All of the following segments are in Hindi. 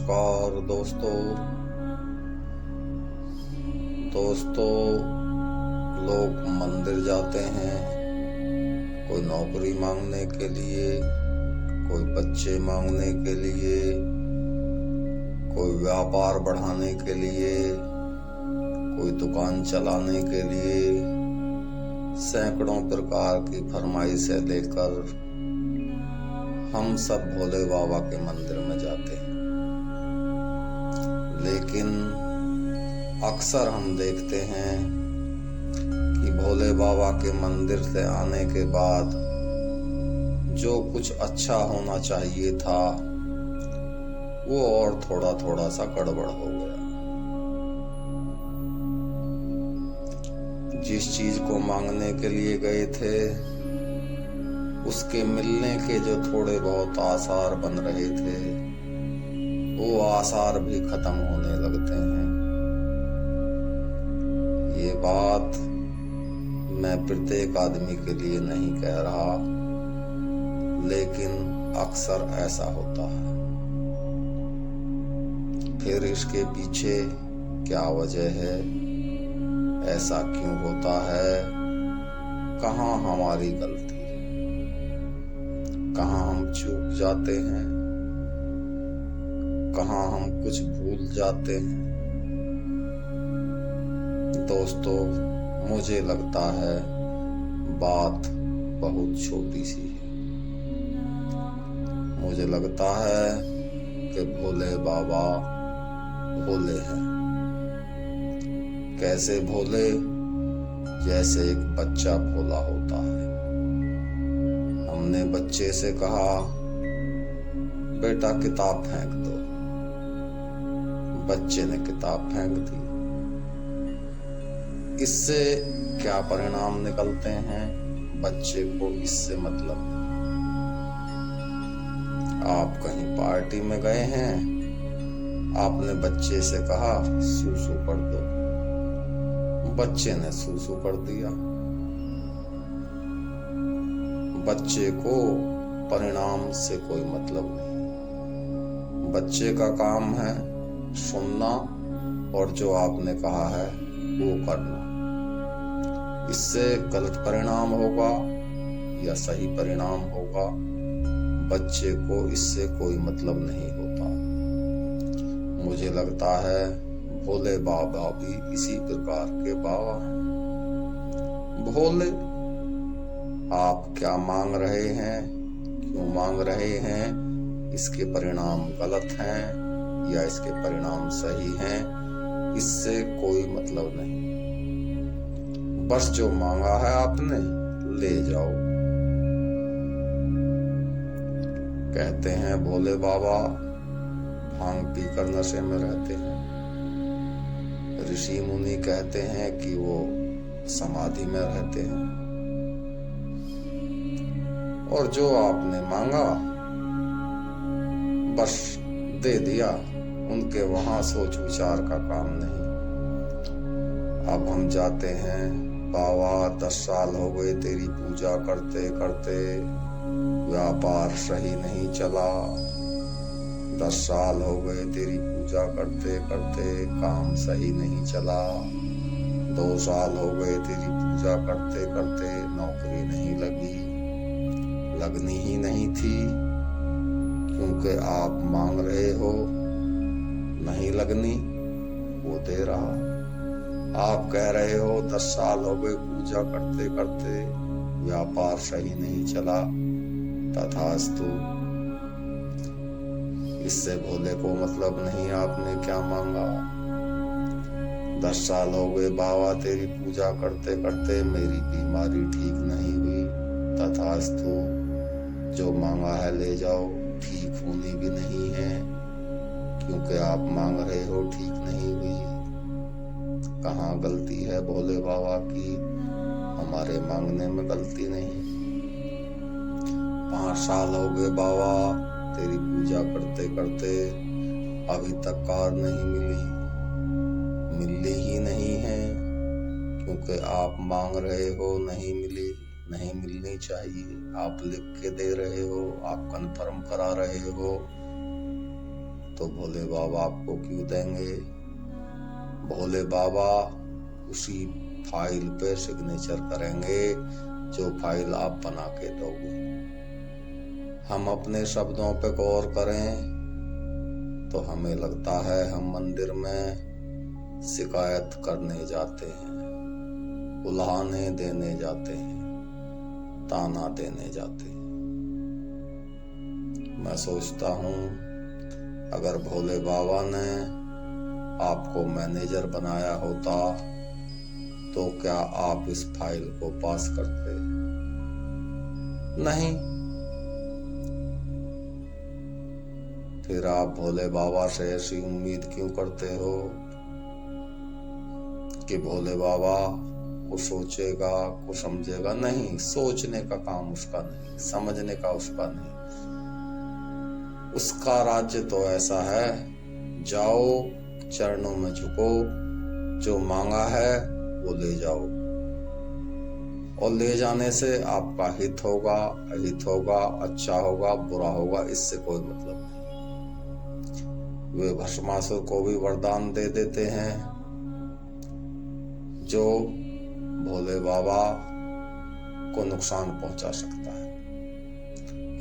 नमस्कार दोस्तों लोग मंदिर जाते हैं, कोई नौकरी मांगने के लिए, कोई बच्चे मांगने के लिए, कोई व्यापार बढ़ाने के लिए, कोई दुकान चलाने के लिए। सैकड़ों प्रकार की फरमाइशें लेकर हम सब भोले बाबा के मंदिर में जाते हैं। लेकिन अक्सर हम देखते हैं कि भोले बाबा के मंदिर से आने के बाद जो कुछ अच्छा होना चाहिए था वो और थोड़ा सा गड़बड़ हो गया। जिस चीज को मांगने के लिए गए थे उसके मिलने के जो थोड़े बहुत आसार बन रहे थे वो आसार भी खत्म होने लगते हैं। ये बात मैं प्रत्येक आदमी के लिए नहीं कह रहा, लेकिन अक्सर ऐसा होता है। फिर इसके पीछे क्या वजह है, ऐसा क्यों होता है, कहाँ हमारी गलती, कहाँ हम चूक जाते हैं, कहाँ हम कुछ भूल जाते हैं। दोस्तों, मुझे लगता है बात बहुत छोटी सी है। मुझे लगता है कि भोले बाबा भोले हैं। कैसे भोले? जैसे एक बच्चा भोला होता है। हमने बच्चे से कहा, बेटा किताब फेंक दो। बच्चे ने किताब फेंक दी। इससे क्या परिणाम निकलते हैं? बच्चे को इससे मतलब नहीं। आप कहीं पार्टी में गए हैं, आपने बच्चे से कहा सूसू कर दो, बच्चे ने सूसू कर दिया। बच्चे को परिणाम से कोई मतलब नहीं। बच्चे का काम है सुनना और जो आपने कहा है वो करना। इससे गलत परिणाम होगा या सही परिणाम होगा, बच्चे को इससे कोई मतलब नहीं होता। मुझे लगता है भोले बाबा भी इसी प्रकार के बाबा हैं। भोले, आप क्या मांग रहे हैं, क्यों मांग रहे हैं, इसके परिणाम गलत हैं या इसके परिणाम सही हैं, इससे कोई मतलब नहीं। बस जो मांगा है आपने ले जाओ। कहते हैं भोले बाबा भांग पीकर नशे में रहते हैं। ऋषि मुनि कहते हैं कि वो समाधि में रहते हैं। और जो आपने मांगा बस दे दिया, उनके वहां सोच विचार का काम नहीं। अब हम जाते हैं, बाबा 10 साल हो गए तेरी पूजा करते करते, व्यापार सही नहीं चला। 10 साल हो गए तेरी पूजा करते करते, काम सही नहीं चला। 2 साल हो गए तेरी पूजा करते करते, नौकरी नहीं लगी, लगनी ही नहीं थी, क्योंकि आप मांग रहे हो, नहीं लगनी, वो दे रहा। आप कह रहे हो 10 साल हो गए पूजा करते करते, व्यापार सही नहीं चला, तथास्तु। इससे भोले को मतलब नहीं आपने क्या मांगा। 10 साल हो गए बाबा तेरी पूजा करते करते, मेरी बीमारी ठीक नहीं हुई, तथास्तु। जो मांगा है ले जाओ, ठीक होनी भी नहीं है, क्योंकि आप मांग रहे हो ठीक नहीं हुई। कहाँ गलती है भोले बाबा की? हमारे मांगने में गलती नहीं। 5 साल हो गए बाबा तेरी पूजा करते करते, अभी तक कार नहीं मिली ही नहीं है, क्योंकि आप मांग रहे हो, नहीं मिली, नहीं मिलनी चाहिए। आप लिख के दे रहे हो, आप कन्फर्म करा रहे हो, तो भोले बाबा आपको क्यों देंगे? भोले बाबा उसी फाइल पे सिग्नेचर करेंगे जो फाइल आप बना के दोगे। हम अपने शब्दों पे गौर करें तो हमें लगता है हम मंदिर में शिकायत करने जाते हैं, उल्हाने देने जाते हैं, ताना देने जाते हैं। मैं सोचता हूँ अगर भोले बाबा ने आपको मैनेजर बनाया होता तो क्या आप इस फाइल को पास करते? नहीं। फिर आप भोले बाबा से ऐसी उम्मीद क्यों करते हो कि भोले बाबा को सोचेगा, को समझेगा? नहीं, सोचने का काम उसका नहीं, समझने का उसका नहीं। उसका राज्य तो ऐसा है, जाओ चरणों में झुको, जो मांगा है वो ले जाओ, और ले जाने से आपका हित होगा, अहित होगा, अच्छा होगा, बुरा होगा, इससे कोई मतलब नहीं। वे भस्मासुर को भी वरदान दे देते हैं जो भोले बाबा को नुकसान पहुंचा सकता है।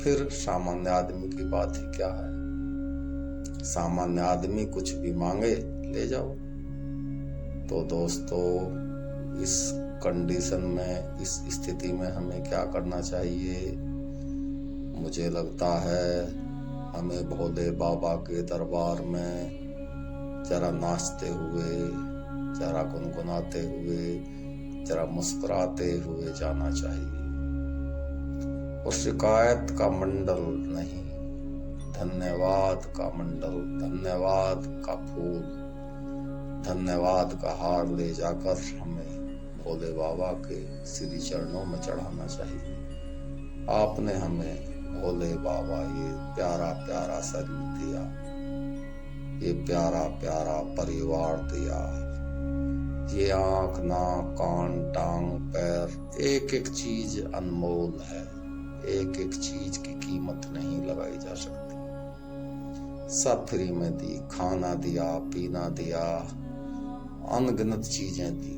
फिर सामान्य आदमी की बात ही क्या है? सामान्य आदमी कुछ भी मांगे ले जाओ। तो दोस्तों, इस कंडीशन में, इस स्थिति में हमें क्या करना चाहिए? मुझे लगता है हमें भोले बाबा के दरबार में जरा नाचते हुए, जरा गुनगुनाते हुए, जरा मुस्कुराते हुए जाना चाहिए। और शिकायत का मंडल नहीं, धन्यवाद का मंडल, धन्यवाद का फूल, धन्यवाद का हार ले जाकर हमें भोले बाबा के श्री चरणों में चढ़ाना चाहिए। आपने हमें भोले बाबा ये प्यारा प्यारा शरीर दिया, ये प्यारा प्यारा परिवार दिया, ये आंख, नाक, कान, टांग, पैर, एक एक चीज अनमोल है। एक एक चीज की कीमत नहीं लगाई जा सकती। सब फ्री में दी, खाना दिया, पीना दिया, अनगिनत चीजें दी,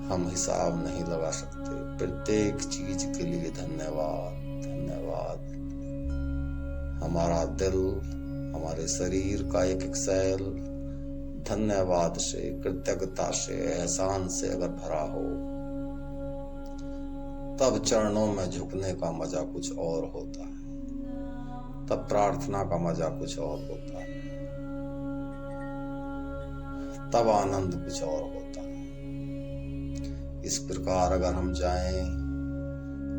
हम हिसाब नहीं लगा सकते। प्रत्येक चीज के लिए धन्यवाद, धन्यवाद। हमारा दिल, हमारे शरीर का एक एक सेल धन्यवाद से, कृतज्ञता से, एहसान से अगर भरा हो, तब चरणों में झुकने का मजा कुछ और होता है, तब प्रार्थना का मजा कुछ और होता है, तब आनंद कुछ और होता है। इस प्रकार अगर हम जाएं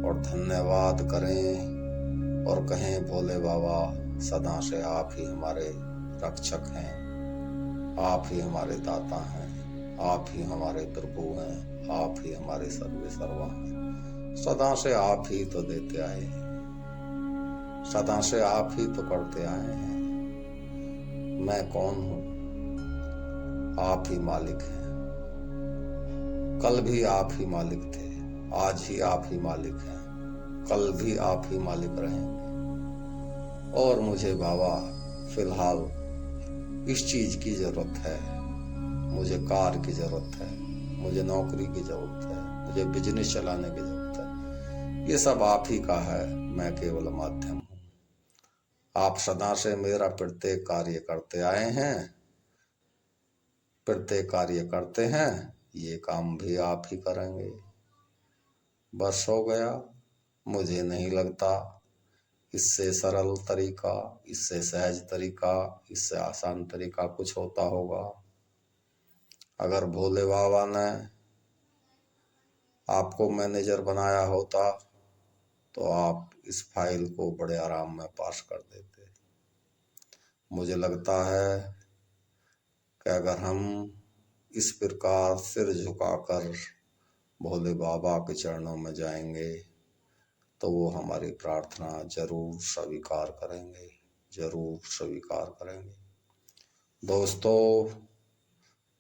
और धन्यवाद करें और कहें भोले बाबा सदा से आप ही हमारे रक्षक हैं, आप ही हमारे दाता हैं, आप ही हमारे प्रभु हैं, आप ही हमारे सर्वे सर्वा हैं। सदा से आप ही तो देते आए हैं, सदा से आप ही तो करते आए हैं। मैं कौन हूं? आप ही मालिक हैं। कल भी आप ही मालिक थे, आज ही आप ही मालिक हैं, कल भी आप ही मालिक रहेंगे। और मुझे बाबा फिलहाल इस चीज की जरूरत है, मुझे कार की जरूरत है, मुझे नौकरी की जरूरत है, मुझे बिजनेस चलाने की जरूरत है। ये सब आप ही का है, मैं केवल माध्यम हूँ। आप सदा से मेरा प्रत्येक कार्य करते आए हैं, प्रत्येक कार्य करते हैं, ये काम भी आप ही करेंगे। बस हो गया। मुझे नहीं लगता इससे सरल तरीका, इससे सहज तरीका, इससे आसान तरीका कुछ होता होगा। अगर भोले बाबा ने आपको मैनेजर बनाया होता तो आप इस फाइल को बड़े आराम में पास कर देते। मुझे लगता है कि अगर हम इस प्रकार सिर झुकाकर भोले बाबा के चरणों में जाएंगे तो वो हमारी प्रार्थना जरूर स्वीकार करेंगे, जरूर स्वीकार करेंगे। दोस्तों,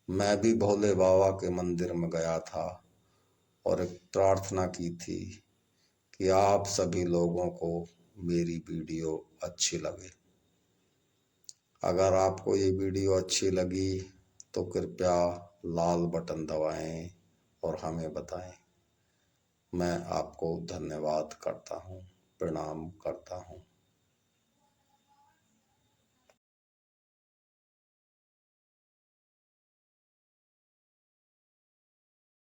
मैं भी भोले बाबा के मंदिर में गया था और एक प्रार्थना की थी कि आप सभी लोगों को मेरी वीडियो अच्छी लगे। अगर आपको ये वीडियो अच्छी लगी तो कृपया लाल बटन दबाएं और हमें बताएं। मैं आपको धन्यवाद करता हूँ, प्रणाम करता हूँ।